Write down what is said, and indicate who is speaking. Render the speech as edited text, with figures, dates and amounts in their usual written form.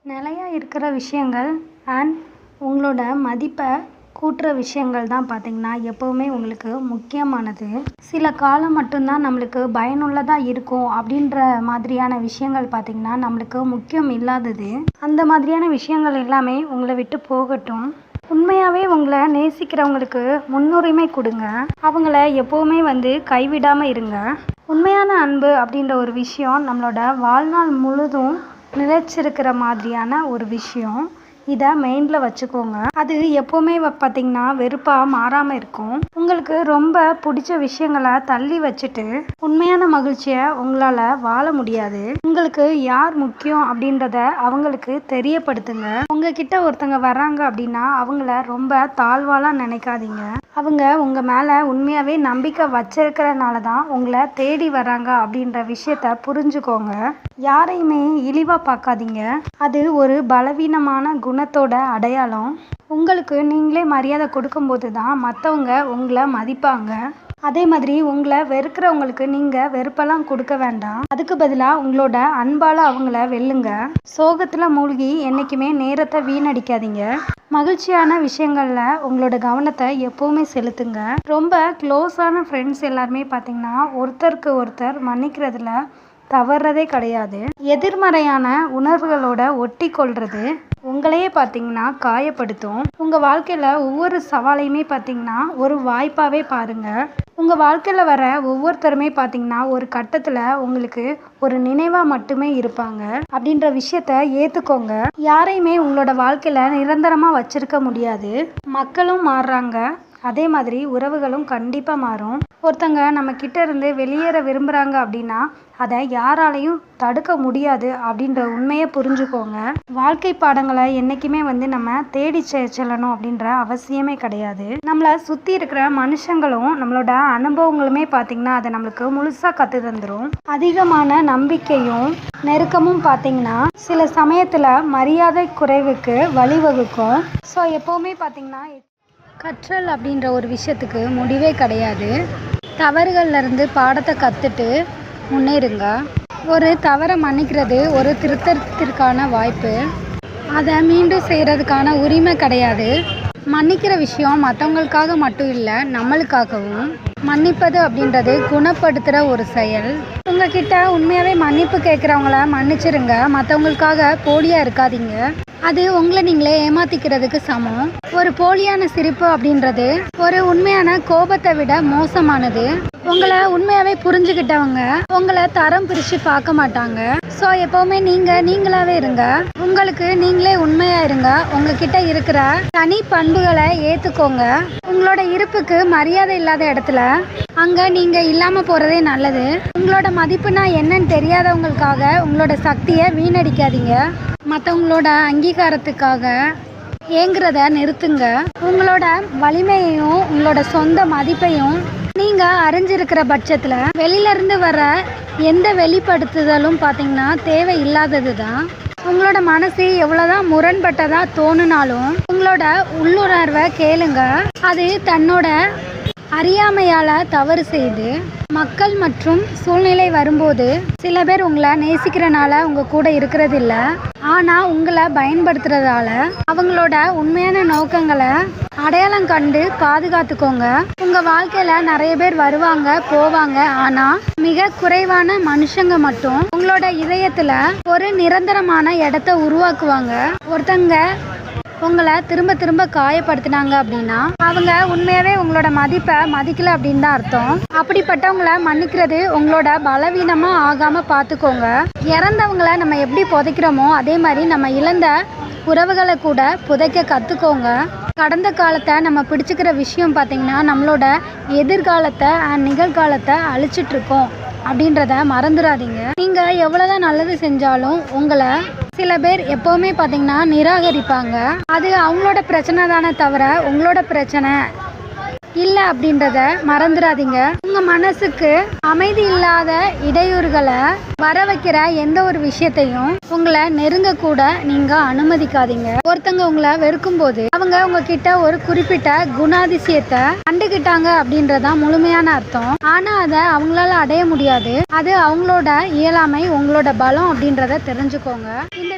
Speaker 1: நிலையா இருக்கிற விஷயங்கள் அண்ட் உங்களோட மதிப்பை கூட்டுற விஷயங்கள் தான் பார்த்திங்கன்னா எப்போவுமே உங்களுக்கு முக்கியமானது. சில காலம் மட்டும்தான் நம்மளுக்கு பயனுள்ளதாக இருக்கும் அப்படின்ற மாதிரியான விஷயங்கள் பார்த்திங்கன்னா நம்மளுக்கு முக்கியம் இல்லாதது. அந்த மாதிரியான விஷயங்கள் எல்லாமே உங்களை விட்டு போகட்டும். உண்மையாகவே உங்களை நேசிக்கிறவங்களுக்கு முன்னுரிமை கொடுங்க. அவங்கள எப்போவுமே கைவிடாமல் இருங்க. உண்மையான அன்பு அப்படின்ற ஒரு விஷயம் நம்மளோட வாழ்நாள் முழுதும் நிலைச்சிருக்கிற மாதிரியான ஒரு விஷயம். இதை மெயினில் வச்சுக்கோங்க. அது எப்போவுமே பார்த்திங்கன்னா வெறுப்பாக மாறாமல் இருக்கும். உங்களுக்கு ரொம்ப பிடிச்ச விஷயங்களை தள்ளி வச்சுட்டு உண்மையான மகிழ்ச்சியை உங்களால் வாழ முடியாது. உங்களுக்கு யார் முக்கியம் அப்படின்றத அவங்களுக்கு தெரியப்படுத்துங்க. உங்ககிட்ட ஒருத்தங்க வர்றாங்க அப்படின்னா அவங்கள ரொம்ப தாழ்வாலாம் நினைக்காதீங்க. அவங்க உங்கள் மேலே உண்மையாகவே நம்பிக்கை வச்சிருக்கிறனால தான் உங்களை தேடி வராங்க அப்படின்ற விஷயத்த புரிஞ்சுக்கோங்க. யாரையுமே இழிவாக பார்க்காதீங்க. அது ஒரு பலவீனமான குணத்தோட அடையாளம். உங்களுக்கு நீங்களே மரியாதை கொடுக்கும்போது தான் மற்றவங்க உங்களை மதிப்பாங்க. அதே மாதிரி உங்களை வெறுக்கிறவங்களுக்கு நீங்கள் வெறுப்பெல்லாம் கொடுக்க வேண்டாம். அதுக்கு பதிலாக உங்களோட அன்பால் அவங்கள வெல்லுங்க. சோகத்தில் மூழ்கி என்றைக்குமே நேரத்தை வீணடிக்காதீங்க. மகிழ்ச்சியான விஷயங்களில் உங்களோட கவனத்தை எப்போவுமே செலுத்துங்க. ரொம்ப க்ளோஸான ஃப்ரெண்ட்ஸ் எல்லாருமே பார்த்திங்கன்னா ஒருத்தருக்கு ஒருத்தர் மன்னிக்கிறதுல தவறுறதே கிடையாது. எதிர்மறையான உணர்வுகளோட ஒட்டி கொள்வது உங்களையே பார்த்திங்கன்னா காயப்படுத்தும். உங்கள் வாழ்க்கையில் ஒவ்வொரு சவாலையுமே பார்த்திங்கன்னா ஒரு வாய்ப்பாகவே பாருங்கள். உங்கள் வாழ்க்கையில் வர ஒவ்வொருத்தருமே பார்த்திங்கன்னா ஒரு கட்டத்தில் உங்களுக்கு ஒரு நினைவாக மட்டுமே இருப்பாங்க அப்படின்ற விஷயத்த ஏற்றுக்கோங்க. யாரையுமே உங்களோட வாழ்க்கையில் நிரந்தரமாக வச்சிருக்க முடியாது. மக்களும் மாறுறாங்க, அதே மாதிரி உறவுகளும் கண்டிப்பாக மாறும். ஒருத்தங்க நம்ம கிட்ட இருந்து வெளியேற விரும்புகிறாங்க அப்படின்னா அதை யாராலையும் தடுக்க முடியாது அப்படின்ற உண்மையை புரிஞ்சுக்கோங்க. வாழ்க்கை பாடங்களை என்றைக்குமே நம்ம தேடி செல்லணும் அப்படின்ற அவசியமே கிடையாது. நம்மளை சுற்றி இருக்கிற மனுஷங்களும் நம்மளோட அனுபவங்களுமே பார்த்திங்கன்னா அதை நம்மளுக்கு முழுசாக கற்று தந்துடும். அதிகமான நம்பிக்கையும் நெருக்கமும் பார்த்திங்கன்னா சில சமயத்தில் மரியாதை குறைவுக்கு வழிவகுக்கும். ஸோ எப்போவுமே பார்த்திங்கன்னா கற்றல் அப்படின்ற ஒரு விஷயத்துக்கு முடிவே கிடையாது. தவறுகள்லேருந்து பாடத்தை கற்றுட்டு முன்னேறுங்க. ஒரு தவறை மன்னிக்கிறது ஒரு திருத்தத்திற்கான வாய்ப்பு. அதை மீண்டும் செய்கிறதுக்கான உரிமை கிடையாது. மன்னிக்கிற விஷயம் மற்றவங்களுக்காக மட்டும் இல்லை, நம்மளுக்காகவும். மன்னிப்பது அப்படின்றது குணப்படுத்துகிற ஒரு செயல். உங்ககிட்ட உண்மையாகவே மன்னிப்பு கேட்குறவங்கள மன்னிச்சிருங்க. மற்றவங்களுக்காக போலியாக இருக்காதீங்க. அது உங்களை நீங்களே ஏமாத்திக்கிறதுக்கு சமம். ஒரு போலியான சிரிப்பு அப்படின்றது ஒரு உண்மையான கோபத்தை விட மோசமானது. உங்களை உண்மையாகவே புரிஞ்சுக்கிட்டவங்க உங்களை தரம் பிரித்து பார்க்க மாட்டாங்க. ஸோ எப்போவுமே நீங்களாவே இருங்க. உங்களுக்கு நீங்களே உண்மையாக இருங்க. உங்ககிட்ட இருக்கிற தனி பண்புகளை ஏற்றுக்கோங்க. உங்களோட இருப்புக்கு மரியாதை இல்லாத இடத்துல அங்கே நீங்கள் இல்லாமல் போகிறதே நல்லது. உங்களோட மதிப்புனா என்னன்னு தெரியாதவங்களுக்காக உங்களோட சக்தியை வீணடிக்காதீங்க. மற்றவங்களோட அங்கீகாரத்துக்காக ஏங்குறத நிறுத்துங்க. உங்களோட வலிமையையும் உங்களோட சொந்த மதிப்பையும் நீங்கள் அறிஞ்சிருக்கிற பட்சத்தில் வெளியிலேருந்து வர எந்த வெளிப்படுத்துதலும் பார்த்திங்கன்னா தேவை இல்லாதது தான். உங்களோட மனசு எவ்வளோதான் முரண்பட்டதாக தோணுனாலும் உங்களோட உள்ளுணர்வை கேளுங்க. அது தன்னோட அறியாமையால் தவறு செய்து மக்கள் மற்றும் சூழ்நிலை வரும்போது சில பேர் உங்களை நேசிக்கிறனால உங்கள் கூட இருக்கிறது இல்லை, ஆனால் உங்களை பயன்படுத்துறதால அவங்களோட உண்மையான நோக்கங்களை அடையாளம் கண்டு பாதுகாத்துக்கோங்க. உங்கள் வாழ்க்கையில் நிறைய பேர் வருவாங்க போவாங்க, ஆனால் மிக குறைவான மனுஷங்க மட்டும் உங்களோட இதயத்தில் ஒரு நிரந்தரமான இடத்த உருவாக்குவாங்க. ஒருத்தங்க உங்களை திரும்ப திரும்ப காயப்படுத்தினாங்க அப்படின்னா அவங்க உண்மையாகவே உங்களோட மதிப்பை மதிக்கல அப்படின்னு தான் அர்த்தம். அப்படிப்பட்டவங்களை மன்னிக்கிறது உங்களோட பலவீனமாக ஆகாமல் பார்த்துக்கோங்க. இறந்தவங்களை நம்ம எப்படி புதைக்கிறோமோ அதே மாதிரி நம்ம இழந்த உறவுகளை கூட புதைக்க கற்றுக்கோங்க. கடந்த காலத்தை நம்ம பிடிச்சிக்கிற விஷயம் பார்த்திங்கன்னா நம்மளோட எதிர்காலத்தை நிகழ்காலத்தை அழிச்சிட்ருக்கோம் அப்படின்றத மறந்துடாதீங்க. நீங்கள் எவ்வளோதான் நல்லது செஞ்சாலும் உங்களை சில பேர் எப்போவுமே பார்த்திங்கன்னா நிராகரிப்பாங்க. அது அவங்களோட பிரச்சனை தானே தவிர உங்களோட பிரச்சனை இல்லை அப்படின்றத மறந்துடாதீங்க. உங்கள் மனசுக்கு அமைதி இல்லாத இடையூறுகளை வர வைக்கிற எந்த ஒரு விஷயத்தையும் உங்களை நெருங்க கூட நீங்கள் அனுமதிக்காதீங்க. ஒருத்தங்க உங்களை வெறுக்கும் போது அவங்க உங்ககிட்ட ஒரு குறிப்பிட்ட குணாதிசயத்தை கண்டுக்கிட்டாங்க அப்படின்றதான் முழுமையான அர்த்தம். ஆனால் அதை அவங்களால அடைய முடியாது. அது அவங்களோட இயலாமை, உங்களோட பலம் அப்படின்றத தெரிஞ்சுக்கோங்க. இந்த